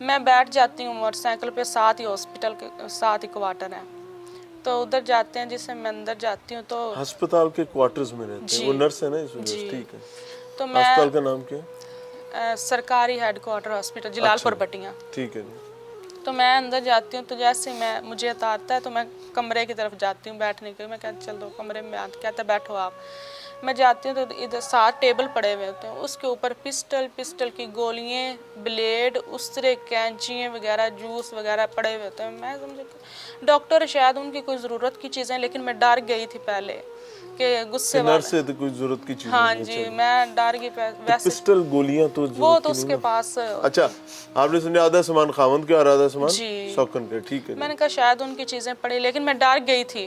मैं बैठ जाती हूँ मोटरसाइकिल पे, साथ ही हॉस्पिटल के साथ ही क्वार्टर है, तो उधर जाते हैं, जिससे मैं अंदर जाती हूँ तो अस्पताल के क्वार्टर्स में रहते हैं। जी वो नर्स है ना इस वजह से, जी। ठीक है। तो मैं अस्पताल का नाम क्या है? सरकारी हेडक्वार्टर हॉस्पिटल अच्छा, जलालपुर भटियां। ठीक है जी। तो मैं अंदर जाती हूँ, तो जैसे मैं मुझे उतारता है तो मैं कमरे की तरफ जाती हूँ बैठने के लिए। मैं कहती चल दो कमरे में कहता बैठो आप। मैं जाती हूँ तो इधर 7 टेबल पड़े हुए होते हैं, उसके ऊपर पिस्टल की गोलियाँ, ब्लेड, उस तरह कैंचियाँ वगैरह, जूस वगैरह पड़े हुए होते हैं। मैं समझे डॉक्टर शायद उनकी कोई ज़रूरत की चीज़ें, लेकिन मैं डर गई थी पहले कि गुस्से नर्स वाले। से तो कोई जरूरत की चीज हाँ नहीं है। जी, चलिए, मैं डर गई तो वैसे। पिस्टल गोलियां तो वो जरूरत तो की उसके नहीं ना। पास अच्छा, आपने सुना आधा सामान खावंद का और आधा सामान जी। सौकन का, ठीक है जी। मैंने कहा शायद उनकी चीज़ें पड़ी, लेकिन मैं डर गई थी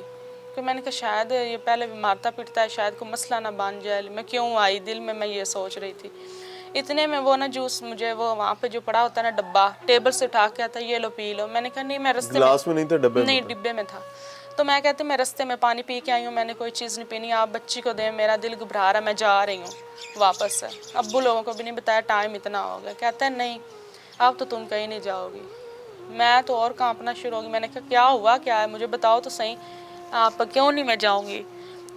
कि मैंने कहा शायद ये पहले भी मारता पीटता है, शायद कोई मसला ना बन जाए। मैं क्यों आई, दिल में मैं ये सोच रही थी। इतने में वो ना जूस मुझे वो वहाँ पे जो पड़ा होता है ना डब्बा, टेबल से उठा के आता, ये लो पी लो। मैंने कहा नहीं, मैं रस्ते में, गिलास में नहीं था, डब्बे में नहीं था। डिब्बे में था। तो मैं कहती मैं रस्ते में पानी पी के आई हूँ, मैंने कोई चीज़ नहीं पीनी, आप बच्ची को दें, मेरा दिल घबरा रहा है, मैं जा रही हूँ वापस से। अब्बू लोगों को भी नहीं बताया, टाइम इतना हो गया। कहता है नहीं अब तो तुम कहीं नहीं जाओगी। मैं तो और कांपना शुरू हो गई। मैंने कहा क्या हुआ, क्या है, मुझे बताओ तो सही, आप क्यों नहीं मैं जाऊंगी।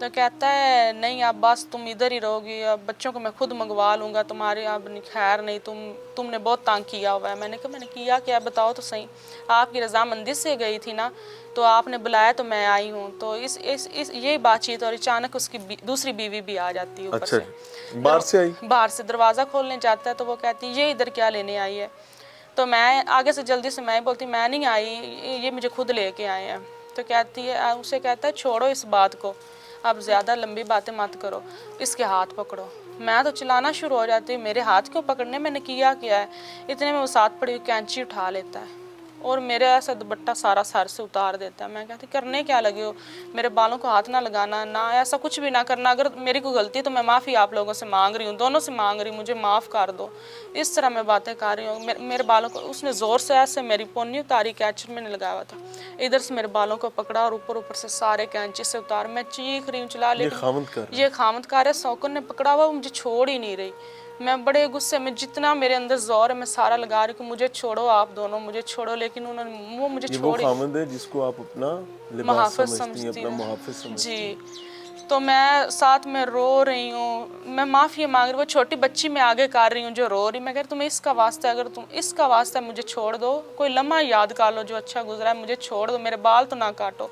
तो कहता है नहीं अब बस तुम इधर ही रहोगी, अब बच्चों को मैं खुद मंगवा लूँगा तुम्हारे, अब खैर नहीं, तुमने बहुत तंग किया हुआ है। मैंने कहा मैंने किया क्या, बताओ तो सही। आपकी रजामंदी से गई थी ना, तो आपने बुलाया तो मैं आई हूँ। तो इस यही बातचीत, और अचानक उसकी दूसरी बीवी भी आ जाती है ऊपर अच्छा, से। बाहर से आई? बाहर से दरवाज़ा खोलने जाता है तो वो कहती है ये इधर क्या लेने आई है। तो मैं आगे से जल्दी से मैं बोलती मैं नहीं आई, ये मुझे खुद लेके आए हैं। तो कहती है, उसे कहता है छोड़ो इस बात को, अब ज़्यादा लंबी बातें मत करो, इसके हाथ पकड़ो। मैं तो चिल्लाना शुरू हो जाती हूँ, मेरे हाथ क्यों पकड़ने, मैंने किया क्या है। इतने में वो साथ पड़ी हुई कैंची उठा लेता है और मेरे ऐसा दुपट्टा सारा सर से उतार देता है। मैं कहती करने क्या लगे हो, मेरे बालों को हाथ ना लगाना, ना ऐसा कुछ भी ना करना, अगर मेरी कोई गलती तो मैं माफ़ी आप लोगों से मांग रही हूँ, दोनों से मांग रही हूँ, मुझे माफ़ कर दो। इस तरह मैं बातें कर रही हूँ। मेरे बालों को उसने ज़ोर से ऐसे मेरी पोनी उतारी, कैचर मैंने लगाया हुआ था, इधर से मेरे बालों को पकड़ा और ऊपर ऊपर से सारे कैंची से उतार। मैं चीख रही हूँ चिल्ला, लेकिन ये खामद कर है, सौकन ने पकड़ा हुआ, मुझे छोड़ ही नहीं रही। मैं बड़े गुस्से में, जितना मेरे अंदर जोर है मैं सारा लगा रही हूँ कि मुझे छोड़ो, आप दोनों मुझे छोड़ो, लेकिन उन्होंने वो मुझे छोड़ ही, खामद है जिसको आप अपना लिबास समझती हैं, अपना मुहाफिज समझती हैं। जी। तो मैं साथ में रो रही हूँ, मैं माफ़ी मांग रही हूँ, वो छोटी बच्ची मैं आगे कर रही हूँ जो रो रही। मैं कह रही तुम्हें इसका वास्ता है, अगर तुम इसका वास्ता है मुझे छोड़ दो, कोई लम्हा याद कर लो जो अच्छा गुजरा है, मुझे छोड़ दो, मेरे बाल तो ना काटो।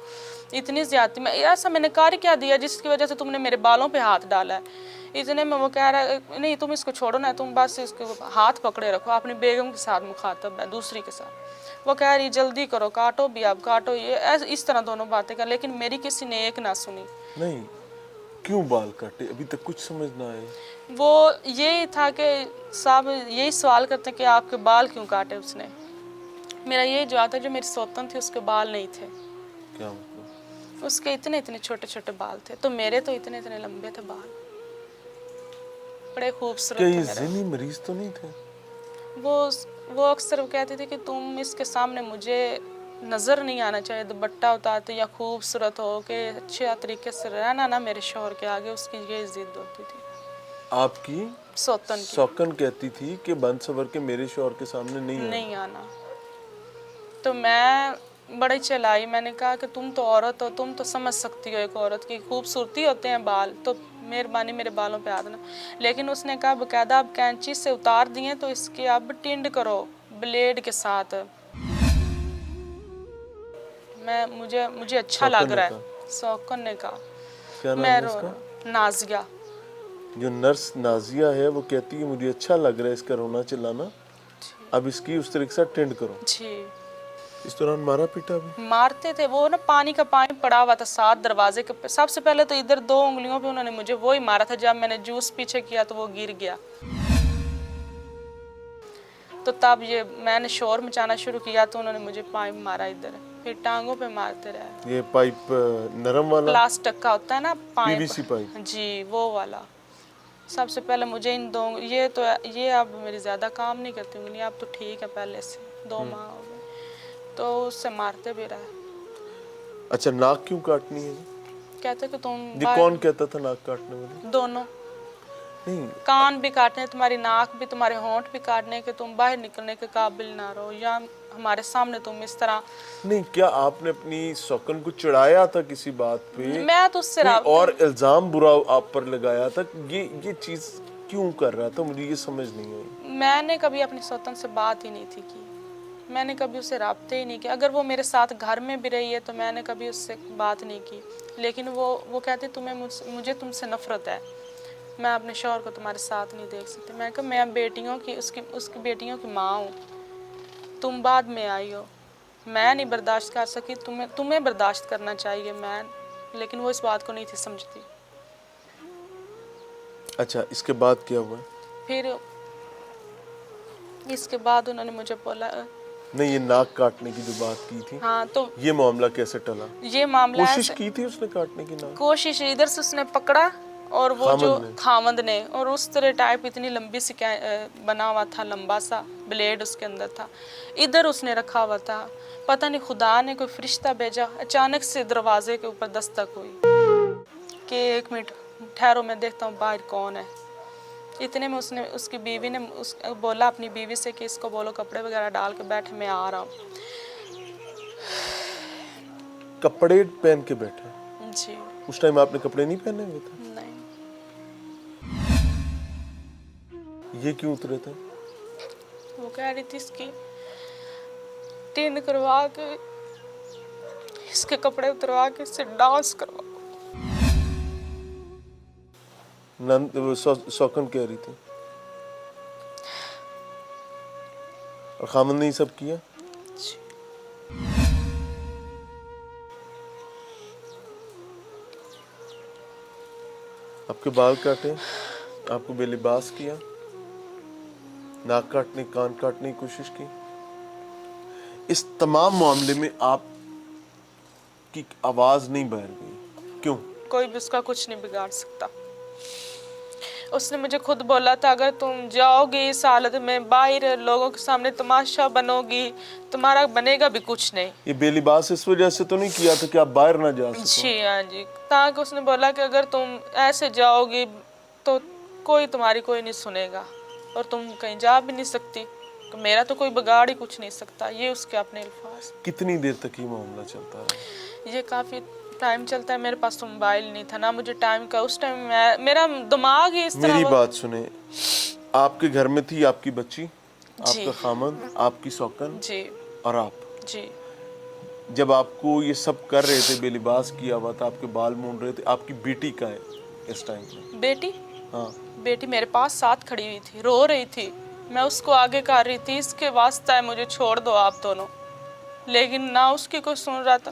इतनी ज्यादती में ऐसा मैंने कर क्या दिया जिसकी वजह से तुमने मेरे बालों पे हाथ डाला है। इतने में वो कह रहा है नहीं तुम इसको छोड़ो ना, तुम बस इसको हाथ पकड़े रखो, अपनी बेगम के साथ मुखातब है, दूसरी के साथ। वो कह रही जल्दी करो, काटो भी अब काटो, ये इस तरह दोनों बातें कर, लेकिन मेरी किसी ने एक ना सुनी। नहीं, क्यों बाल काटे, अभी तक कुछ समझ ना आए। वो यही था कि साहब यही सवाल करते कि आपके बाल क्यों काटे उसने। मेरा यही जवाब था जो मेरी सौतन थी उसके बाल नहीं थे। क्या मतलब? उसके इतने इतने छोटे छोटे बाल थे, तो मेरे तो इतने इतने लंबे थे बाल, बड़े खूबसूरत थे मेरे। ज़िनी मरीज तो नहीं थे? वो अक्सर कहते थे कि तुम इसके सामने मुझे नज़र नहीं आना चाहिए, दुपट्टा उतारते या खूबसूरत हो के अच्छे तरीके से रहना ना मेरे शोहर के आगे, उसकी ये जिद होती थी। आपकी सौकन कहती थी कि बंद सवर के मेरे शौहर के सामने नहीं आना। तो मैं बड़ी चलाई, मैंने कहा कि तुम तो औरत हो, तुम तो समझ सकती हो एक औरत की खूबसूरती होते हैं बाल, तो मेहरबानी मेरे बालों पे हाथ ना। लेकिन उसने कहा बकायदा अब कैंची से उतार दिए तो इसके अब टिंड करो ब्लेड के साथ। मुझे अच्छा लग रहा है, सौकन ने कहा। क्या नाम है इसका? नाजिया। जो नर्स नाजिया है वो कहती है मुझे अच्छा लग रहा है इसका रोना चिल्लाना, अब इसकी उस तरीके से टेंड करो। जी। इस दौरान मारा पीटा भी? मारते थे वो ना, पानी का पानी पड़ा हुआ था साथ दरवाजे के। सबसे पहले तो इधर 2 उंगलियों पे उन्होंने मुझे वो ही मारा था, जब मैंने जूस पीछे किया तो वो गिर गया। तो तब ये मैंने शोर मचाना शुरू किया तो उन्होंने मुझे पाइप मारा इधर, फिर टांगों पे मारते रहे। ये पाइप नरम वाला प्लास्टिक का होता है ना पाइप, पीवीसी पाइप? जी वो वाला। सबसे पहले मुझे इन 2, ये अब मेरी ज़्यादा काम नहीं करती उंगली, अब तो ठीक है, पहले से 2 माह हो गए, तो उससे मारते भी रहे। अच्छा, नाक क्यों काटनी है? कहते कि तुम ये कौन कहता था नाक काटने वाले? दोनों। नहीं कान भी काटने, तुम्हारी नाक भी, तुम्हारे होंठ भी काटने के तुम बाहर निकलने के काबिल ना रहो, या हमारे सामने तुम इस तरह। नहीं, क्या आपने अपनी सौकन को चढ़ाया था किसी बात पे? मैं तो उससे कोई और इल्जाम बुरा आप पर लगाया था? ये चीज क्यों कर रहा था? मुझे ये समझ नहीं आई। मैंने कभी अपनी सौतन से बात ही नहीं थी की, मैंने कभी उससे राब्ते ही नहीं किया। अगर वो मेरे साथ घर में भी रही है तो मैंने कभी उससे बात नहीं की, लेकिन वो कहती तुम्हें मुझे तुमसे नफरत है, मैं अपने शौहर को तुम्हारे साथ नहीं देख सकती। मैं कहा मैं बेटियों की उसकी बेटियों की माँ हूँ, तुम बाद में आई हो, मैं नहीं बर्दाश्त कर सकी, तुम्हें बर्दाश्त करना चाहिए। मैं लेकिन वो इस बात को नहीं थी समझती। अच्छा, इसके बाद क्या हुआ? फिर इसके बाद उन्होंने मुझे बोला, नहीं, ये नाक काटने की जो बात की थी, हाँ तो ये मामला कैसे टला? ये मामला कोशिश की थी उसने काटने की नाक? कोशिश इधर से उसने पकड़ा, और वो जो खामद ने? खामद ने, और उस तरह टाइप इतनी लंबी सी बना हुआ था, लंबा सा ब्लेड उसके अंदर था, इधर उसने रखा हुआ था। पता नहीं खुदा ने कोई फरिश्ता भेजा, अचानक से दरवाजे के ऊपर दस्तक हुई कि 1 मिनट ठहरो, मैं देखता हूँ बाहर कौन है। इतने में उसकी बीवी ने बोला अपनी बीवी से कि इसको बोलो कपड़े वगैरह डाल के बैठे, मैं आ रहा हूँ। कपड़े पहन के बैठे? जी उस टाइम आपने कपड़े नहीं पहने हुए थे? नहीं, ये क्यों उतरे थे? वो कह रही थी इसकी टिंड करवा के, इसके कपड़े उतरवा के इससे डांस करवा। सौकन कह रही थी, और खामद ने ये सब किया? आपके बाल काटे, आपको बेलिबास किया, नाक काटने, कान काटने की कोशिश की। इस तमाम मामले में आप की आवाज नहीं बहर गई, क्यों? कोई भी उसका कुछ नहीं बिगाड़ सकता। उसने मुझे खुद बोला था, अगर तुम जाओगी इस हालत में बाहर लोगों के सामने तमाशा बनोगी, तुम्हारा बनेगा भी कुछ नहीं। ये बेलिबास इस वजह से तो नहीं किया था कि आप बाहर ना जा सको? जी हाँ जी, ताकि उसने बोला कि अगर तुम ऐसे जाओगी तो कोई तुम्हारी कोई नहीं सुनेगा, और तुम कहीं जा भी नहीं सकती, तो मेरा तो कोई बिगाड़ ही कुछ नहीं सकता। ये उसके अपने अल्फाज। कितनी देर तक ये मामला चलता रहा? ये काफ़ी टाइम चलता है। मेरे पास तो मोबाइल नहीं था ना मुझे टाइम का, उस टाइम मेरा दिमाग ही इस तरह। मेरी बात सुने, आपके घर में थी आपकी बच्ची, जी आपका खामद, आपकी सौकन जी और आप। जी जब आपको ये सब कर रहे थे, बेलिबास किया हुआ था, आपके बाल मूंड रहे थे, आपकी बेटी का है इस टाइम पे? बेटी हाँ, बेटी मेरे पास साथ खड़ी हुई थी, रो रही थी। मैं उसको आगे कर रही थी, इसके वास्ता है मुझे छोड़ दो आप दोनों, लेकिन ना उसकी कोई सुन रहा था।